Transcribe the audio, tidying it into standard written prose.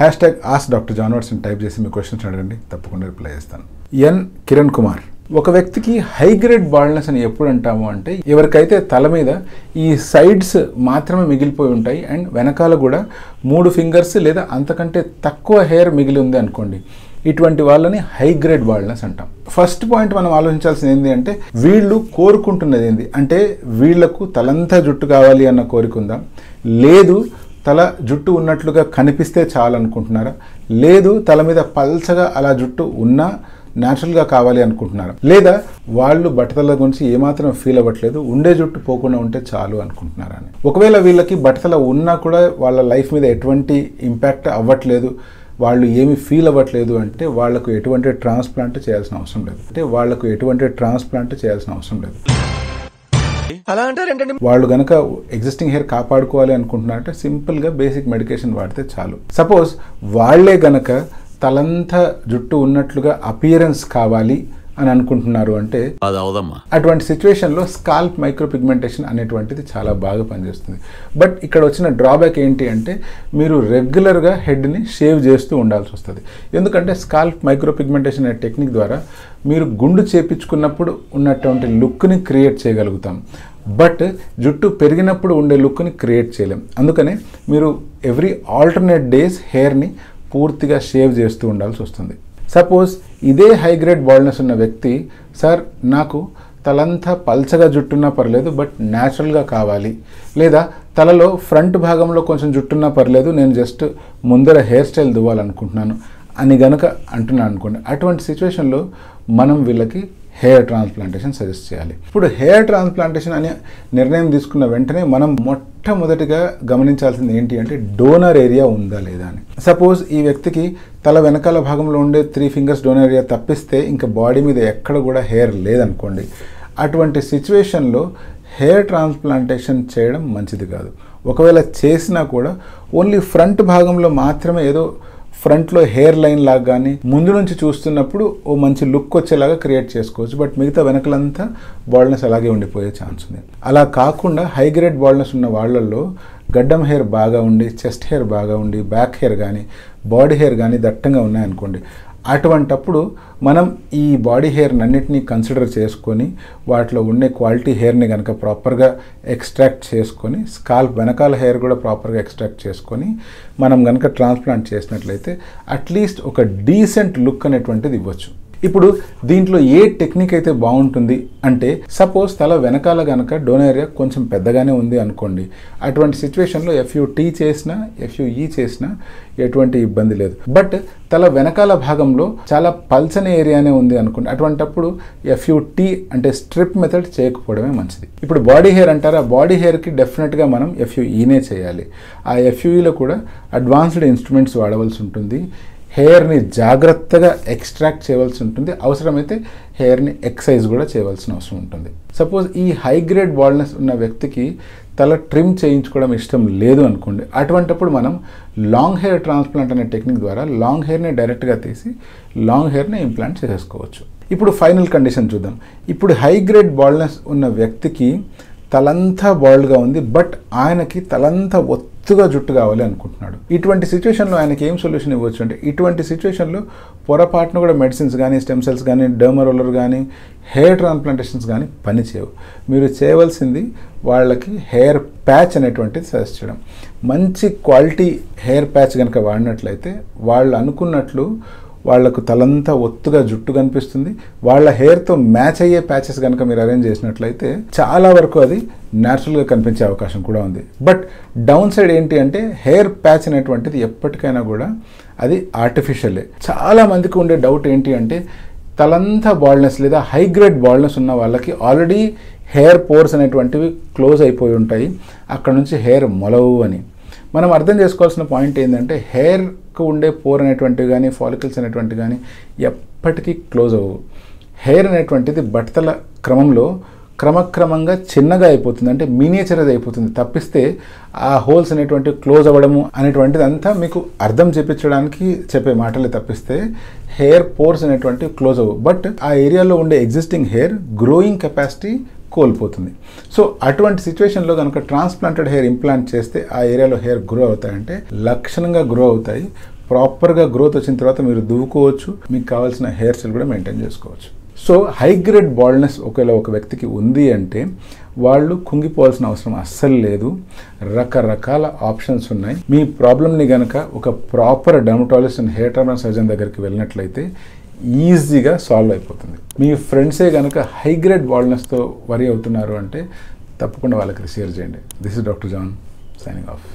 #AskDrJohnWatson type చేసి మీ questions అడగండి, తప్పకుండా రిప్లై చేస్తాను. ఎన్ కిరణ్ కుమార్, ఒక వ్యక్తికి హై గ్రేడ్ బాల్డ్నెస్ అని ఎప్పుడు అంటాము అంటే, ఎవరికైతే తల మీద ఈ సైడ్స్ మాత్రమే మిగిలిపోయి ఉంటాయి అండ్ వెనకాల కూడా 3 ఫింగర్స్ లేదా అంతకంటే తక్కువ హెయిర్ మిగిలి ఉంది అనుకోండి, ఇటువంటి వాళ్ళని హై గ్రేడ్ బాల్డ్నెస్ అంటాం. ఫస్ట్ పాయింట్ మనం ఆలోచించాల్సింది ఏంటి అంటే, వీళ్ళు కోరుకుంటున్నది ఏంటి అంటే, వీళ్లకు తలంతా జుట్టు కావాలి అన్న కోరిక ఉందా, లేదు తల జుట్టు ఉన్నట్లుగా కనిపిస్తే చాలు అనుకుంటున్నారా, లేదు తల మీద పల్చగా అలా జుట్టు ఉన్నా న్యాచురల్గా కావాలి అనుకుంటున్నారా, లేదా వాళ్ళు బట్టతల గురించి ఏమాత్రం ఫీల్ అవ్వట్లేదు, ఉండే జుట్టు పోకుండా ఉంటే చాలు అనుకుంటున్నారా అని. ఒకవేళ వీళ్ళకి బట్టతల ఉన్నా కూడా వాళ్ళ లైఫ్ మీద ఎటువంటి ఇంపాక్ట్ అవ్వట్లేదు, వాళ్ళు ఏమి ఫీల్ అవ్వట్లేదు అంటే, వాళ్లకు ఎటువంటి ట్రాన్స్ప్లాంట్ చేయాల్సిన అవసరం లేదు. వాళ్ళు గనక ఎగ్జిస్టింగ్ హెయిర్ కాపాడుకోవాలి అనుకుంటున్నారంటే సింపుల్గా బేసిక్ మెడికేషన్ వాడితే చాలు. సపోజ్ వాళ్లే గనక తలంతా జుట్టు ఉన్నట్లుగా అపియరెన్స్ కావాలి అని అనుకుంటున్నారు అంటే, అటువంటి సిచ్యువేషన్లో స్కాల్ప్ మైక్రోపిగ్మెంటేషన్ అనేటువంటిది చాలా బాగా పనిచేస్తుంది. బట్ ఇక్కడ వచ్చిన డ్రాబ్యాక్ ఏంటి అంటే, మీరు రెగ్యులర్గా హెడ్ని షేవ్ చేస్తూ ఉండాల్సి వస్తుంది. ఎందుకంటే స్కాల్ప్ మైక్రోపిగ్మెంటేషన్ అనే టెక్నిక్ ద్వారా మీరు గుండు చేపించుకున్నప్పుడు ఉన్నటువంటి లుక్ని క్రియేట్ చేయగలుగుతాం, బట్ జుట్టు పెరిగినప్పుడు ఉండే లుక్ని క్రియేట్ చేయలేం. అందుకనే మీరు ఎవ్రీ ఆల్టర్నేట్ డేస్ హెయిర్ని పూర్తిగా షేవ్ చేస్తూ ఉండాల్సి వస్తుంది. సపోజ్ ఇదే హై గ్రేడ్ బాల్డ్నెస్ ఉన్న వ్యక్తి, సార్ నాకు తలంతా పల్చగా జుట్టున్నా పర్లేదు బట్ న్యాచురల్గా కావాలి, లేదా తలలో ఫ్రంట్ భాగంలో కొంచెం జుట్టున్నా పర్లేదు, నేను జస్ట్ ముందర హెయిర్ స్టైల్ దువ్వాలనుకుంటున్నాను అని గనక అంటున్నాను అనుకోండి, అటువంటి సిచ్యువేషన్లో మనం వీళ్ళకి హెయిర్ ట్రాన్స్ప్లాంటేషన్ సజెస్ట్ చేయాలి. ఇప్పుడు హెయిర్ ట్రాన్స్ప్లాంటేషన్ అనే నిర్ణయం తీసుకున్న వెంటనే మనం మొట్టమొదటిగా గమనించాల్సింది ఏంటి అంటే, డోనర్ ఏరియా ఉందా లేదా అని. సపోజ్ ఈ వ్యక్తికి తల వెనకాల భాగంలో ఉండే 3 ఫింగర్స్ డోనర్ ఏరియా తప్పిస్తే ఇంకా బాడీ మీద ఎక్కడ కూడా హెయిర్ లేదనుకోండి, అటువంటి సిచ్యువేషన్లో హెయిర్ ట్రాన్స్ప్లాంటేషన్ చేయడం మంచిది కాదు. ఒకవేళ చేసినా కూడా ఓన్లీ ఫ్రంట్ భాగంలో మాత్రమే ఏదో ఫ్రంట్లో హెయిర్ లైన్ లాగా కానీ ముందు నుంచి చూస్తున్నప్పుడు ఓ మంచి లుక్ వచ్చేలాగా క్రియేట్ చేసుకోవచ్చు, బట్ మిగతా వెనకలంతా బాల్డ్నెస్ అలాగే ఉండిపోయే ఛాన్స్ ఉంది. అలా కాకుండా హై గ్రేడ్ బాల్డ్నెస్ ఉన్న వాళ్ళల్లో గడ్డం హెయిర్ బాగా ఉండి, చెస్ట్ హెయిర్ బాగా ఉండి, బ్యాక్ హెయిర్ కానీ బాడీ హెయిర్ కానీ దట్టంగా ఉన్నాయనుకోండి, అటువంటప్పుడు మనం ఈ బాడీ హెయిర్ని అన్నిటినీ కన్సిడర్ చేసుకొని వాటిలో ఉండే క్వాలిటీ హెయిర్ని కనుక ప్రాపర్గా ఎక్స్ట్రాక్ట్ చేసుకొని, స్కాల్ప్ వెనకాల హెయిర్ కూడా ప్రాపర్గా ఎక్స్ట్రాక్ట్ చేసుకొని మనం కనుక ట్రాన్స్ప్లాంట్ చేసినట్లయితే అట్లీస్ట్ ఒక డీసెంట్ లుక్ అనేటువంటిది ఇవ్వచ్చు. ఇప్పుడు దీంట్లో ఏ టెక్నిక్ అయితే బాగుంటుంది అంటే, సపోజ్ తల వెనకాల కనుక డోనర్ ఏరియా కొంచెం పెద్దగానే ఉంది అనుకోండి, అటువంటి సిచ్యువేషన్లో FUT చేసినా FUE చేసినా ఎటువంటి ఇబ్బంది లేదు. బట్ తల వెనకాల భాగంలో చాలా పల్చని ఏరియానే ఉంది అనుకోండి, అటువంటప్పుడు FUT అంటే స్ట్రిప్ మెథడ్ చేయకపోవడమే మంచిది. ఇప్పుడు బాడీ హెయిర్ అంటారా, బాడీ హెయిర్కి డెఫినెట్గా మనం FUEనే చేయాలి. ఆ FUEలో కూడా అడ్వాన్స్డ్ ఇన్స్ట్రుమెంట్స్ వాడవలసి ఉంటుంది, హెయిర్ని జాగ్రత్తగా ఎక్స్ట్రాక్ట్ చేయవలసి ఉంటుంది, అవసరమైతే హెయిర్ని ఎక్సైజ్ కూడా చేయవలసిన అవసరం ఉంటుంది. సపోజ్ ఈ హై గ్రేడ్ బాల్డ్నెస్ ఉన్న వ్యక్తికి తల ట్రిమ్ చేయించుకోవడం ఇష్టం లేదు అనుకోండి, అటువంటప్పుడు మనం లాంగ్ హెయిర్ ట్రాన్స్ప్లాంట్ అనే టెక్నిక్ ద్వారా లాంగ్ హెయిర్ని డైరెక్ట్గా తీసి లాంగ్ హెయిర్ని ఇంప్లాంట్ చేసేసుకోవచ్చు. ఇప్పుడు ఫైనల్ కండిషన్ చూద్దాం. ఇప్పుడు హై గ్రేడ్ బాల్డ్నెస్ ఉన్న వ్యక్తికి తలంతా బాల్డ్గా ఉంది, బట్ ఆయనకి తలంతా ఒత్తుగా జుట్టు కావాలి అనుకుంటున్నాడు. ఇటువంటి సిచ్యువేషన్లో ఆయనకి ఏం సొల్యూషన్ ఇవ్వచ్చు అంటే, ఇటువంటి సిచ్యువేషన్లో పొరపాటును కూడా మెడిసిన్స్ కానీ, స్టెమ్ సెల్స్ కానీ, డర్మా రోలర్ కానీ, హెయిర్ ట్రాన్స్ప్లాంటేషన్స్ కానీ పని చేయవు. మీరు చేయవలసింది వాళ్ళకి హెయిర్ ప్యాచ్ అనేటువంటిది సజెస్ట్ చేయడం. మంచి క్వాలిటీ హెయిర్ ప్యాచ్ కనుక వాడినట్లయితే వాళ్ళు అనుకున్నట్లు వాళ్లకు తలంతా ఒత్తుగా జుట్టు కనిపిస్తుంది. వాళ్ళ హెయిర్తో మ్యాచ్ అయ్యే ప్యాచెస్ కనుక మీరు అరేంజ్ చేసినట్లయితే చాలా వరకు అది న్యాచురల్గా కనిపించే అవకాశం కూడా ఉంది. బట్ డౌన్ సైడ్ ఏంటి అంటే, హెయిర్ ప్యాచ్ అనేటువంటిది ఎప్పటికైనా కూడా అది ఆర్టిఫిషియలే. చాలా మందికి ఉండే డౌట్ ఏంటి అంటే, తలంతా బాల్డ్నెస్ లేదా హై గ్రేడ్ బాల్డ్నెస్ ఉన్న వాళ్ళకి ఆల్రెడీ హెయిర్ పోర్స్ అనేటువంటివి క్లోజ్ అయిపోయి ఉంటాయి, అక్కడ నుంచి హెయిర్ మొలవు అని. మనం అర్థం చేసుకోవాల్సిన పాయింట్ ఏంటంటే, హెయిర్కు ఉండే పోర్ అనేటువంటివి కానీ, ఫాలికల్స్ అనేటువంటివి కానీ ఎప్పటికీ క్లోజ్ అవ్వవు. హెయిర్ అనేటువంటిది బట్టతల క్రమంలో క్రమక్రమంగా చిన్నగా అయిపోతుంది, అంటే మినియేచరైజ్ అయిపోతుంది తప్పిస్తే ఆ హోల్స్ అనేటువంటి క్లోజ్ అవ్వడము అనేటువంటిది అంతా మీకు అర్థం చెప్పించడానికి చెప్పే మాటలే తప్పిస్తే హెయిర్ పోర్స్ అనేటువంటివి క్లోజ్ అవ్వవు. బట్ ఆ ఏరియాలో ఉండే ఎగ్జిస్టింగ్ హెయిర్ గ్రోయింగ్ కెపాసిటీ కోల్పోతుంది. సో అటువంటి సిచ్యువేషన్లో కనుక ట్రాన్స్ప్లాంటెడ్ హెయిర్ ఇంప్లాంట్ చేస్తే ఆ ఏరియాలో హెయిర్ గ్రో అవుతాయంటే లక్షణంగా గ్రో అవుతాయి. ప్రాపర్గా గ్రోత్ వచ్చిన తర్వాత మీరు దువ్వుకోవచ్చు, మీకు కావాల్సిన హెయిర్ స్టైల్ కూడా మెయింటైన్ చేసుకోవచ్చు. సో హై గ్రేడ్ బాల్డ్నెస్ ఒకవేళ ఒక వ్యక్తికి ఉంది అంటే వాళ్ళు కుంగిపోవాల్సిన అవసరం అస్సలు లేదు. రకరకాల ఆప్షన్స్ ఉన్నాయి. మీ ప్రాబ్లమ్ని కనుక ఒక proper dermatologist and hair transplant surgeon దగ్గరికి వెళ్ళినట్లయితే ఈజీగా సాల్వ్ అయిపోతుంది. మీ ఫ్రెండ్సే కనుక హై గ్రేడ్ బాల్డ్నెస్తో వరీ అవుతున్నారు అంటే తప్పకుండా వాళ్ళకి షేర్ చేయండి. This is doctor John signing of.